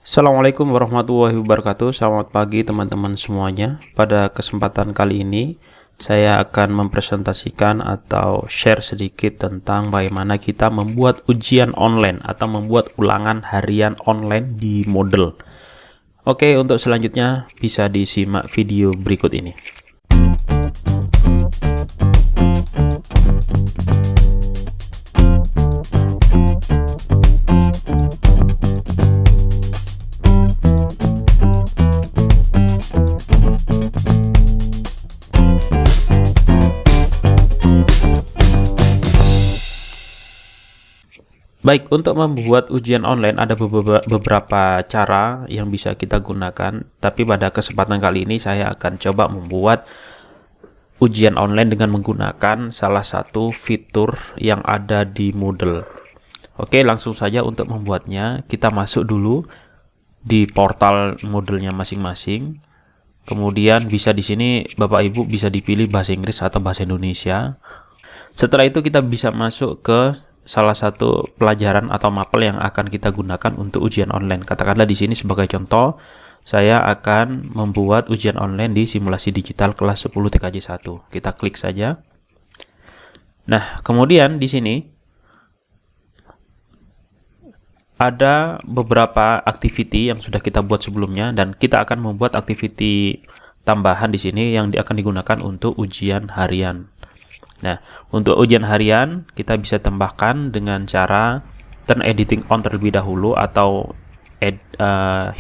Assalamualaikum warahmatullahi wabarakatuh. Selamat pagi teman-teman semuanya. Pada kesempatan kali ini saya akan mempresentasikan atau share sedikit tentang bagaimana kita membuat ujian online atau membuat ulangan harian online di Moodle. Oke, untuk selanjutnya bisa disimak video berikut ini. Baik, untuk membuat ujian online ada beberapa cara yang bisa kita gunakan, tapi pada kesempatan kali ini saya akan coba membuat ujian online dengan menggunakan salah satu fitur yang ada di Moodle. Oke, langsung saja untuk membuatnya, kita masuk dulu di portal Moodle-nya masing-masing. Kemudian bisa di sini Bapak Ibu bisa dipilih bahasa Inggris atau bahasa Indonesia. Setelah itu kita bisa masuk ke salah satu pelajaran atau mapel yang akan kita gunakan untuk ujian online. Katakanlah di sini sebagai contoh, saya akan membuat ujian online di simulasi digital kelas 10 TKJ 1. Kita klik saja. Nah, kemudian di sini ada beberapa activity yang sudah kita buat sebelumnya dan kita akan membuat activity tambahan di sini yang akan digunakan untuk ujian harian. Nah, untuk ujian harian kita bisa tambahkan dengan cara turn editing on terlebih dahulu atau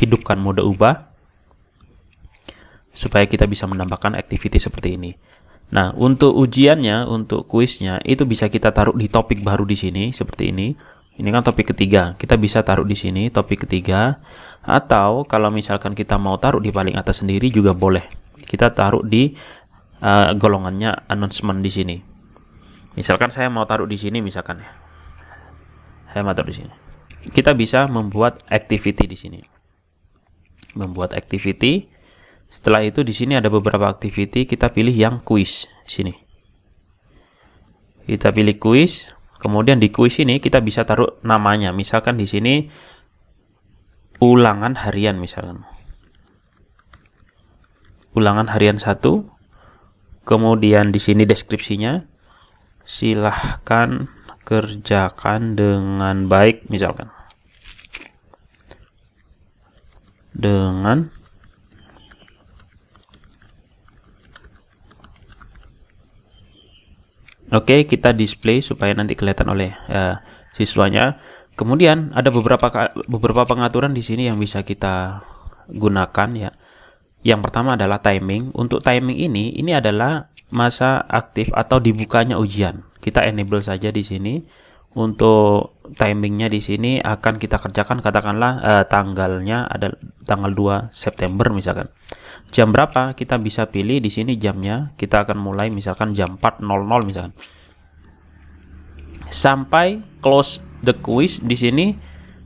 hidupkan mode ubah supaya kita bisa menambahkan activity seperti ini. Nah, untuk ujiannya, untuk kuisnya itu bisa kita taruh di topik baru di sini seperti ini. Ini kan topik ketiga. Kita bisa taruh di sini topik ketiga, atau kalau misalkan kita mau taruh di paling atas sendiri juga boleh. Kita taruh di golongannya announcement di sini. Misalkan saya mau taruh di sini, misalkan ya. Saya mau taruh di sini. Kita bisa membuat activity di sini. Membuat activity. Setelah itu di sini ada beberapa activity, kita pilih yang quiz di sini. Kita pilih quiz. Kemudian di quiz ini kita bisa taruh namanya. Misalkan di sini ulangan harian misalkan. Ulangan harian 1. Kemudian di sini deskripsinya, silahkan kerjakan dengan baik misalkan. Oke, kita display supaya nanti kelihatan oleh siswanya. Kemudian ada beberapa pengaturan di sini yang bisa kita gunakan ya. Yang pertama adalah timing. Untuk timing ini adalah masa aktif atau dibukanya ujian. Kita enable saja di sini. Untuk timingnya di sini akan kita kerjakan, katakanlah tanggalnya ada tanggal 2 September misalkan. Jam berapa kita bisa pilih di sini jamnya. Kita akan mulai misalkan jam 4.00 misalkan. Sampai close the quiz di sini,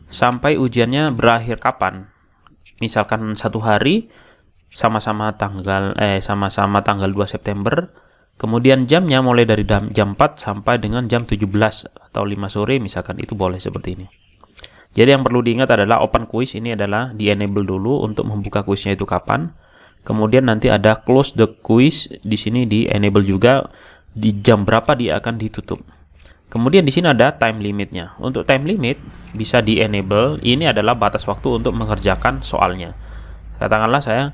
sampai ujiannya berakhir kapan. Misalkan 1 hari sama-sama tanggal 2 September. Kemudian jamnya mulai dari jam 4 sampai dengan jam 17 atau 5 sore misalkan, itu boleh seperti ini. Jadi yang perlu diingat adalah open quiz ini adalah di enable dulu untuk membuka quiznya itu kapan. Kemudian nanti ada close the quiz di sini di enable juga, di jam berapa dia akan ditutup. Kemudian di sini ada time limitnya. Untuk time limit bisa di enable. Ini adalah batas waktu untuk mengerjakan soalnya. Katakanlah saya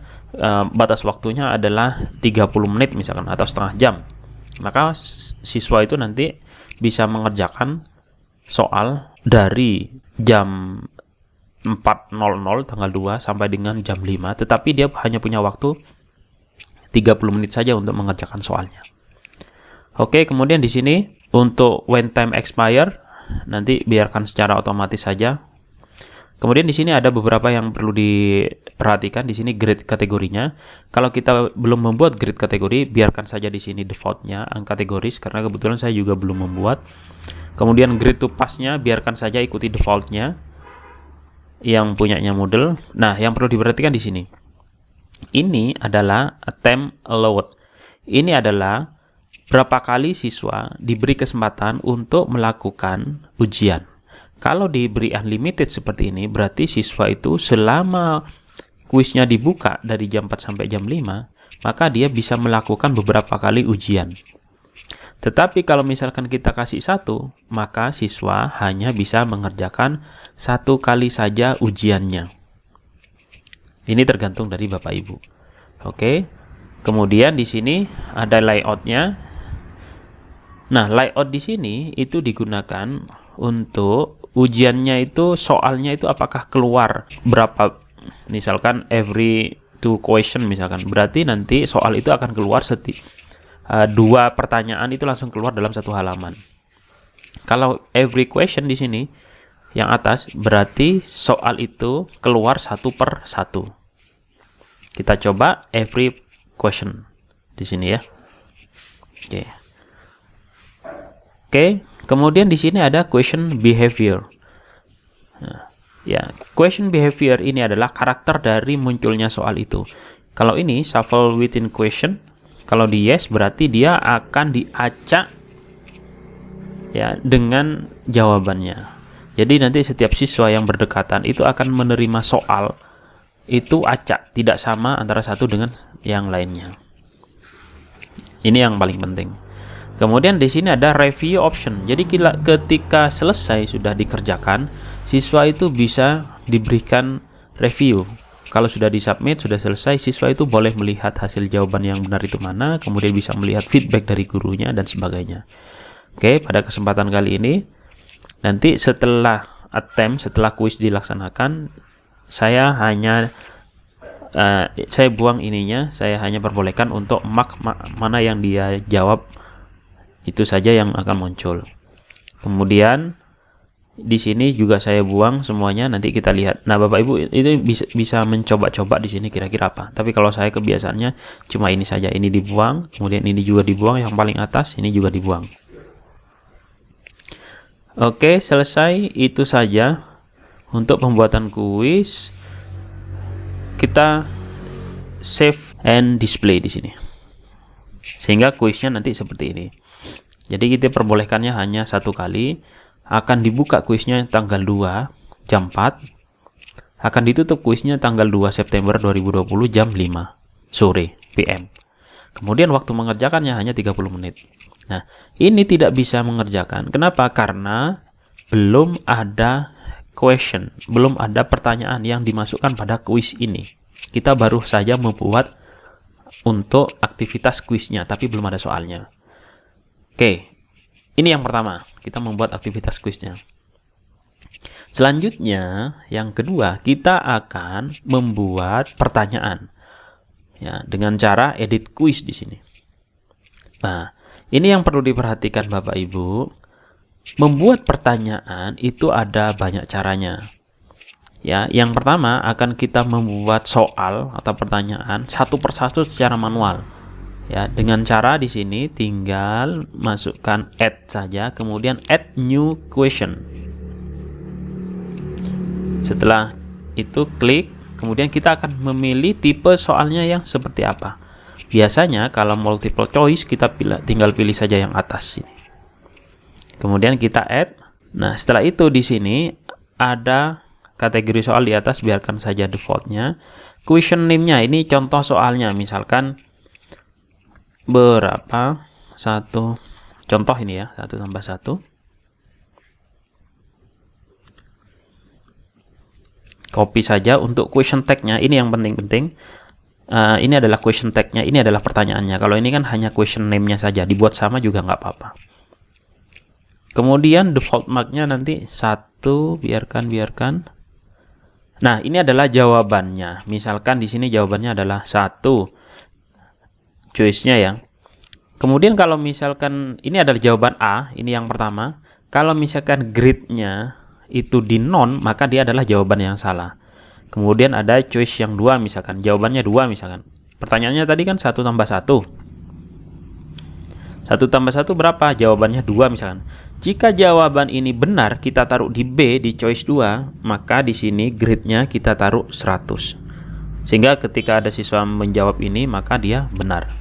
batas waktunya adalah 30 menit misalkan atau setengah jam. Maka siswa itu nanti bisa mengerjakan soal dari jam 4.00 tanggal 2 sampai dengan jam 5, tetapi dia hanya punya waktu 30 menit saja untuk mengerjakan soalnya. Oke, kemudian di sini untuk when time expire nanti biarkan secara otomatis saja. Kemudian di sini ada beberapa yang perlu diperhatikan. Di sini grade kategorinya. Kalau kita belum membuat grade kategori, biarkan saja di sini defaultnya kategoris, karena kebetulan saya juga belum membuat. Kemudian grade to pass-nya biarkan saja ikuti defaultnya yang punyanya Moodle. Nah, yang perlu diperhatikan di sini. Ini adalah attempt allowed. Ini adalah berapa kali siswa diberi kesempatan untuk melakukan ujian. Kalau diberi unlimited seperti ini, berarti siswa itu selama kuisnya dibuka dari jam 4 sampai jam 5, maka dia bisa melakukan beberapa kali ujian. Tetapi kalau misalkan kita kasih 1, maka siswa hanya bisa mengerjakan 1 kali saja ujiannya. Ini tergantung dari Bapak Ibu. Oke. Kemudian di sini ada layoutnya. Nah, layout di sini itu digunakan untuk ujiannya itu, soalnya itu apakah keluar berapa, misalkan every 2 question misalkan. Berarti nanti soal itu akan keluar 2 pertanyaan itu langsung keluar dalam 1 halaman. Kalau every question di sini yang atas, berarti soal itu keluar 1 per 1. Kita coba every question di sini ya. Oke, kemudian di sini ada question behavior. Nah, ya, question behavior ini adalah karakter dari munculnya soal itu. Kalau ini shuffle within question, kalau di yes berarti dia akan diacak ya dengan jawabannya. Jadi nanti setiap siswa yang berdekatan itu akan menerima soal itu acak, tidak sama antara satu dengan yang lainnya. Ini yang paling penting. Kemudian di sini ada review option. Jadi ketika selesai sudah dikerjakan, siswa itu bisa diberikan review. Kalau sudah disubmit, sudah selesai, siswa itu boleh melihat hasil jawaban yang benar itu mana, kemudian bisa melihat feedback dari gurunya dan sebagainya. Oke, pada kesempatan kali ini, nanti setelah kuis dilaksanakan, saya buang ininya, saya hanya perbolehkan untuk mark mana yang dia jawab, itu saja yang akan muncul. Kemudian di sini juga saya buang semuanya, nanti kita lihat. Nah, Bapak Ibu itu bisa mencoba-coba di sini kira-kira apa. Tapi kalau saya kebiasaannya cuma ini saja, ini dibuang, kemudian ini juga dibuang, yang paling atas ini juga dibuang. Oke, selesai. Itu saja untuk pembuatan kuis. Kita save and display di sini. Sehingga kuisnya nanti seperti ini. Jadi kita perbolehkannya hanya 1 kali. Akan dibuka kuisnya tanggal 2 jam 4. Akan ditutup kuisnya tanggal 2 September 2020 jam 5 sore PM. Kemudian waktu mengerjakannya hanya 30 menit. Nah, ini tidak bisa mengerjakan. Kenapa? Karena belum ada question, belum ada pertanyaan yang dimasukkan pada kuis ini. Kita baru saja membuat untuk aktivitas kuisnya, tapi belum ada soalnya. Oke, ini yang pertama, kita membuat aktivitas kuisnya. Selanjutnya, yang kedua, kita akan membuat pertanyaan ya dengan cara edit kuis di sini. Nah, ini yang perlu diperhatikan Bapak Ibu. Membuat pertanyaan itu ada banyak caranya. Ya, yang pertama akan kita membuat soal atau pertanyaan 1 per 1 secara manual. Ya, dengan cara di sini tinggal masukkan add saja, kemudian add new question. Setelah itu klik, kemudian kita akan memilih tipe soalnya yang seperti apa. Biasanya kalau multiple choice kita tinggal pilih saja yang atas sini. Kemudian kita add. Nah, setelah itu di sini ada kategori soal di atas, biarkan saja defaultnya. Question name-nya ini contoh soalnya, misalkan berapa? 1 contoh ini ya, 1 tambah 1. Copy saja. Untuk question tag-nya ini yang penting-penting. Ini adalah question tag-nya, ini adalah pertanyaannya. Kalau ini kan hanya question name-nya saja, dibuat sama juga nggak apa-apa. Kemudian default mark-nya nanti 1, biarkan. Nah, ini adalah jawabannya. Misalkan di sini jawabannya adalah 1. Choice-nya ya. Kemudian kalau misalkan ini adalah jawaban A, ini yang pertama. Kalau misalkan grade-nya itu di non, maka dia adalah jawaban yang salah. Kemudian ada choice yang 2, misalkan jawabannya 2 misalkan. Pertanyaannya tadi kan 1 tambah 1. 1 tambah 1 berapa? Jawabannya 2 misalkan. Jika jawaban ini benar, kita taruh di B, di choice 2, maka di sini grade-nya kita taruh 100. Sehingga ketika ada siswa menjawab ini, maka dia benar.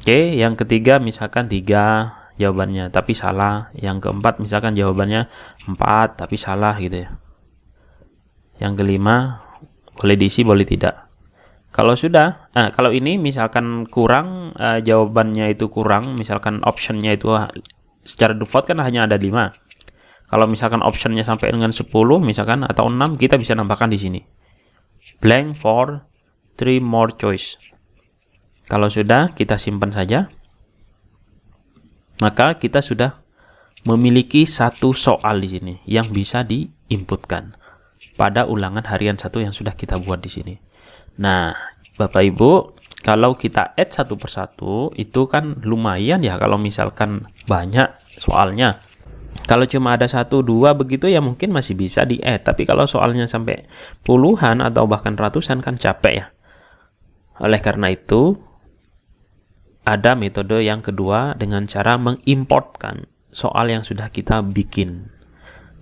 Oke, yang ketiga misalkan 3, jawabannya tapi salah. Yang keempat misalkan jawabannya 4 tapi salah gitu ya. Yang kelima boleh diisi boleh tidak. Kalau sudah, kalau ini misalkan kurang, jawabannya itu kurang, misalkan optionnya itu secara default kan hanya ada 5. Kalau misalkan optionnya sampai dengan 10 misalkan atau 6, kita bisa nambahkan di sini. Blank for 3 more choice. Kalau sudah, kita simpan saja. Maka kita sudah memiliki satu soal di sini yang bisa diinputkan pada ulangan harian 1 yang sudah kita buat di sini. Nah, Bapak Ibu, kalau kita add satu persatu itu kan lumayan ya kalau misalkan banyak soalnya. Kalau cuma ada 1, 2 begitu ya mungkin masih bisa di add. Tapi kalau soalnya sampai puluhan atau bahkan ratusan kan capek ya. Oleh karena itu, ada metode yang kedua dengan cara mengimportkan soal yang sudah kita bikin.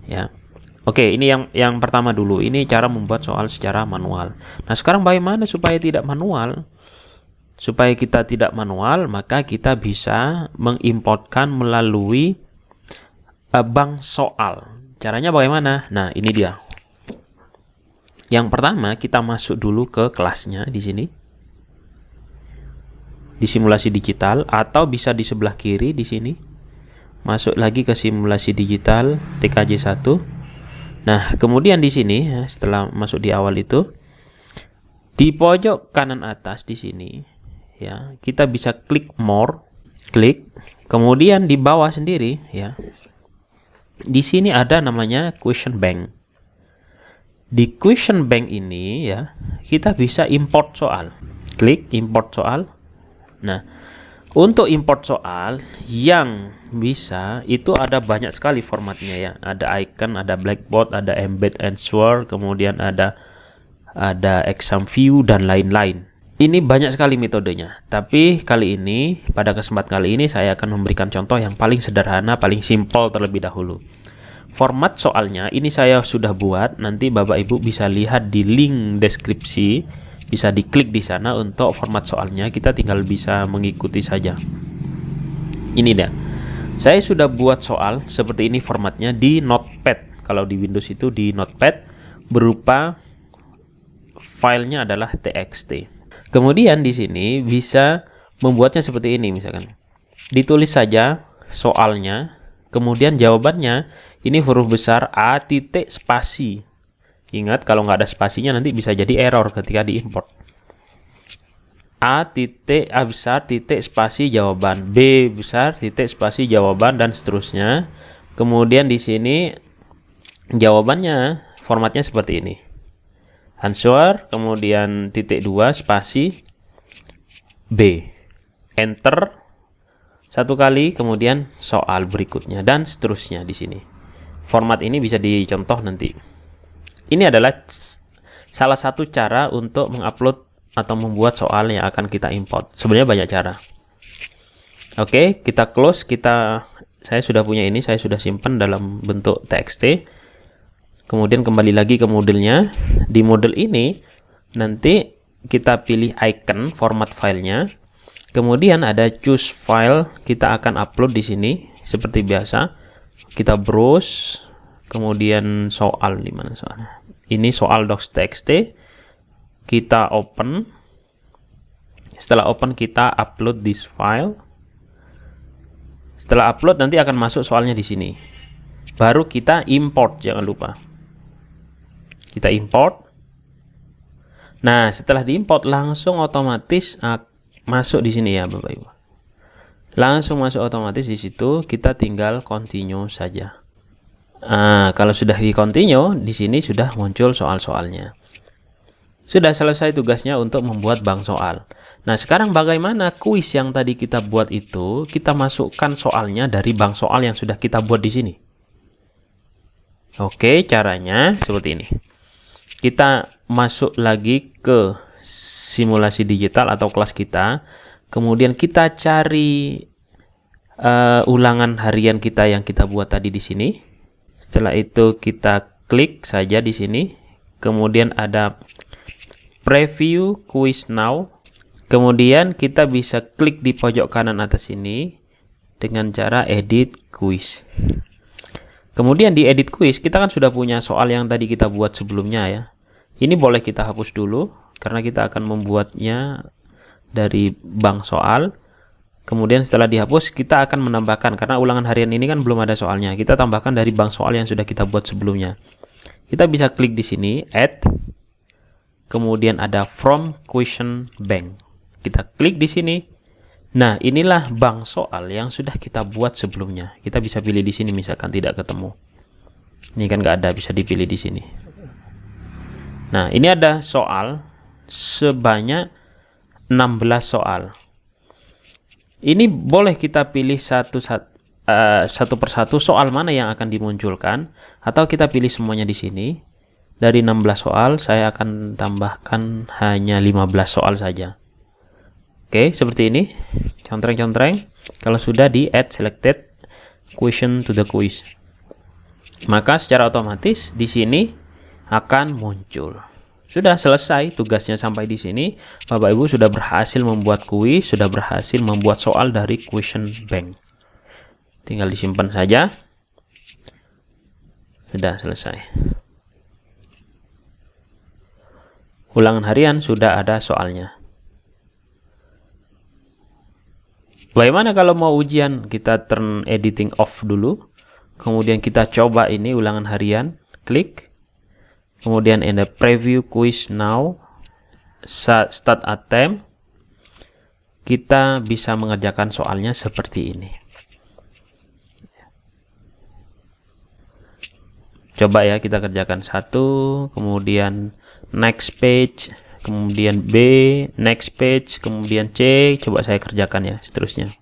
Ya. Oke, ini yang pertama dulu. Ini cara membuat soal secara manual. Nah, sekarang bagaimana supaya tidak manual? Supaya kita tidak manual, maka kita bisa mengimportkan melalui bank soal. Caranya bagaimana? Nah, ini dia. Yang pertama, kita masuk dulu ke kelasnya di sini. Di simulasi digital, atau bisa di sebelah kiri di sini. Masuk lagi ke simulasi digital TKJ 1. Nah, kemudian di sini setelah masuk di awal itu, di pojok kanan atas di sini ya, kita bisa klik more, klik. Kemudian di bawah sendiri ya. Di sini ada namanya question bank. Di question bank ini ya, kita bisa import soal. Klik import soal. Nah, untuk import soal yang bisa itu ada banyak sekali formatnya ya. Ada icon, ada blackboard, ada embed answer, kemudian ada exam view dan lain-lain. Ini banyak sekali metodenya. Tapi kali ini, pada kesempatan kali ini saya akan memberikan contoh yang paling sederhana, paling simpel terlebih dahulu. Format soalnya ini saya sudah buat, nanti Bapak Ibu bisa lihat di link deskripsi, bisa diklik di sana untuk format soalnya, kita tinggal bisa mengikuti saja. Ini dah. Saya sudah buat soal seperti ini formatnya di Notepad. Kalau di Windows itu di Notepad berupa filenya adalah txt. Kemudian di sini bisa membuatnya seperti ini misalkan. Ditulis saja soalnya, kemudian jawabannya ini huruf besar A titik spasi. Ingat kalau nggak ada spasinya nanti bisa jadi error ketika diimport. A besar titik spasi jawaban, B besar titik spasi jawaban dan seterusnya. Kemudian di sini jawabannya formatnya seperti ini. Answer, kemudian titik 2 spasi B. Enter satu kali, kemudian soal berikutnya dan seterusnya di sini. Format ini bisa dicontoh nanti. Ini adalah salah satu cara untuk mengupload atau membuat soal yang akan kita import. Sebenarnya banyak cara. Oke, kita close. Saya sudah punya ini, saya sudah simpan dalam bentuk txt. Kemudian kembali lagi ke modelnya. Di model ini nanti kita pilih icon format filenya. Kemudian ada choose file, kita akan upload di sini seperti biasa. Kita browse, kemudian soal di mana soalnya? Ini soal docs.txt. Kita open. Setelah open kita upload this file. Setelah upload nanti akan masuk soalnya di sini. Baru kita import, jangan lupa. Kita import. Nah, setelah diimport langsung otomatis masuk di sini ya, Bapak Ibu. Langsung masuk otomatis di situ, kita tinggal continue saja. Kalau sudah di continue, di sini sudah muncul soal-soalnya. Sudah selesai tugasnya untuk membuat bank soal. Nah, sekarang bagaimana kuis yang tadi kita buat itu, kita masukkan soalnya dari bank soal yang sudah kita buat di sini. Oke, caranya seperti ini. Kita masuk lagi ke simulasi digital atau kelas kita. Kemudian kita cari ulangan harian kita yang kita buat tadi di sini. Setelah itu kita klik saja di sini. Kemudian ada preview quiz now. Kemudian kita bisa klik di pojok kanan atas ini dengan cara edit quiz. Kemudian di edit quiz kita kan sudah punya soal yang tadi kita buat sebelumnya ya. Ini boleh kita hapus dulu karena kita akan membuatnya dari bank soal. Kemudian setelah dihapus kita akan menambahkan, karena ulangan harian ini kan belum ada soalnya. Kita tambahkan dari bank soal yang sudah kita buat sebelumnya. Kita bisa klik di sini add. Kemudian ada from question bank. Kita klik di sini. Nah, inilah bank soal yang sudah kita buat sebelumnya. Kita bisa pilih di sini misalkan tidak ketemu. Ini kan nggak ada, bisa dipilih di sini. Nah, ini ada soal sebanyak 16 soal. Ini boleh kita pilih satu persatu soal mana yang akan dimunculkan, atau kita pilih semuanya di sini. Dari 16 soal, saya akan tambahkan hanya 15 soal saja. Oke, seperti ini. Contreng-contreng. Kalau sudah di add selected question to the quiz, maka secara otomatis di sini akan muncul. Sudah selesai tugasnya sampai di sini. Bapak Ibu sudah berhasil membuat kuis, sudah berhasil membuat soal dari question bank. Tinggal disimpan saja. Sudah selesai. Ulangan harian sudah ada soalnya. Bagaimana kalau mau ujian? Kita turn editing off dulu. Kemudian kita coba ini ulangan harian. Klik. Kemudian ada preview quiz now. Start attempt. Kita bisa mengerjakan soalnya seperti ini. Coba ya, kita kerjakan satu. Kemudian next page. Kemudian B, next page, kemudian C, coba saya kerjakan ya, seterusnya.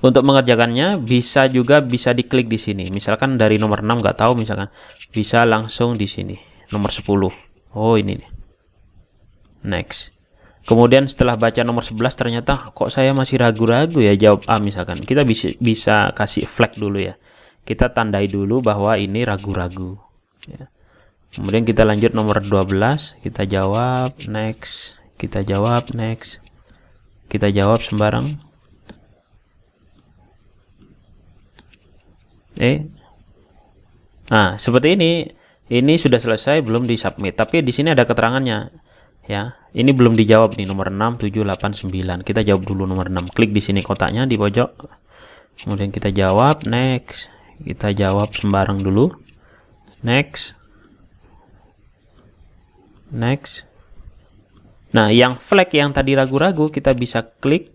Untuk mengerjakannya bisa diklik di sini. Misalkan dari nomor 6 nggak tahu, misalkan bisa langsung di sini, nomor 10. Oh, ini nih. Next. Kemudian setelah baca nomor 11 ternyata kok saya masih ragu-ragu ya jawab A misalkan. Kita bisa kasih flag dulu ya. Kita tandai dulu bahwa ini ragu-ragu ya. Kemudian kita lanjut nomor 12, kita jawab, next, kita jawab, next, kita jawab sembarang. Nah, seperti ini sudah selesai, belum disubmit, tapi di sini ada keterangannya, ya. Ini belum dijawab nih, nomor 6, 7, 8, 9. Kita jawab dulu nomor 6. Klik di sini kotaknya di pojok. Kemudian kita jawab, next, kita jawab sembarang dulu, next. Next. Nah, yang flag yang tadi ragu-ragu kita bisa klik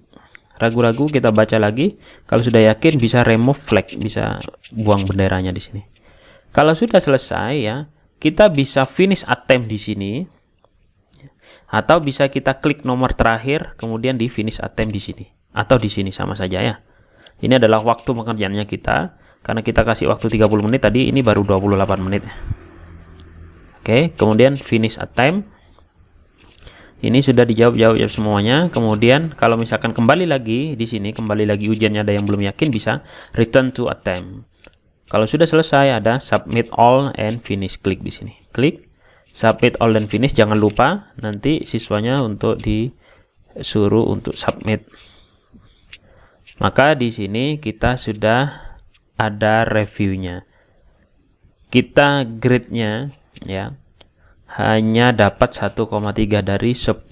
ragu-ragu, kita baca lagi. Kalau sudah yakin bisa remove flag, bisa buang benderanya di sini. Kalau sudah selesai ya, kita bisa finish attempt di sini. Atau bisa kita klik nomor terakhir kemudian di finish attempt di sini atau di sini sama saja ya. Ini adalah waktu pengerjaannya kita, karena kita kasih waktu 30 menit tadi, ini baru 28 menit ya. Oke, kemudian finish attempt. Ini sudah dijawab semuanya. Kemudian kalau misalkan kembali lagi di sini, kembali lagi ujiannya ada yang belum yakin, bisa return to attempt. Kalau sudah selesai ada submit all and finish. Klik di sini. Klik submit all dan finish. Jangan lupa nanti siswanya untuk disuruh untuk submit. Maka di sini kita sudah ada reviewnya. Kita grade-nya ya hanya dapat 1,3 dari 10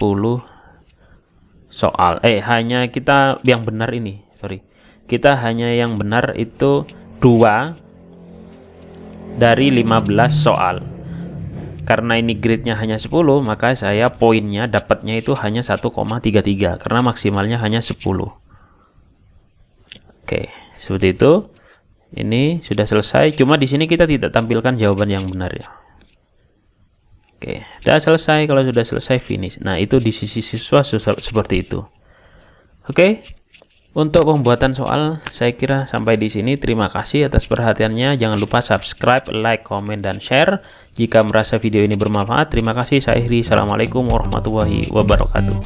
soal. Hanya kita yang benar ini, sorry. Kita hanya yang benar itu 2 dari 15 soal. Karena ini grade-nya hanya 10, maka saya poinnya dapatnya itu hanya 1,33 karena maksimalnya hanya 10. Oke, seperti itu. Ini sudah selesai. Cuma di sini kita tidak tampilkan jawaban yang benar ya. Oke, sudah selesai. Kalau sudah selesai finish. Nah, itu di sisi siswa seperti itu. Oke. Untuk pembuatan soal saya kira sampai di sini. Terima kasih atas perhatiannya. Jangan lupa subscribe, like, komen, dan share jika merasa video ini bermanfaat. Terima kasih. Saya Heri. Assalamualaikum warahmatullahi wabarakatuh.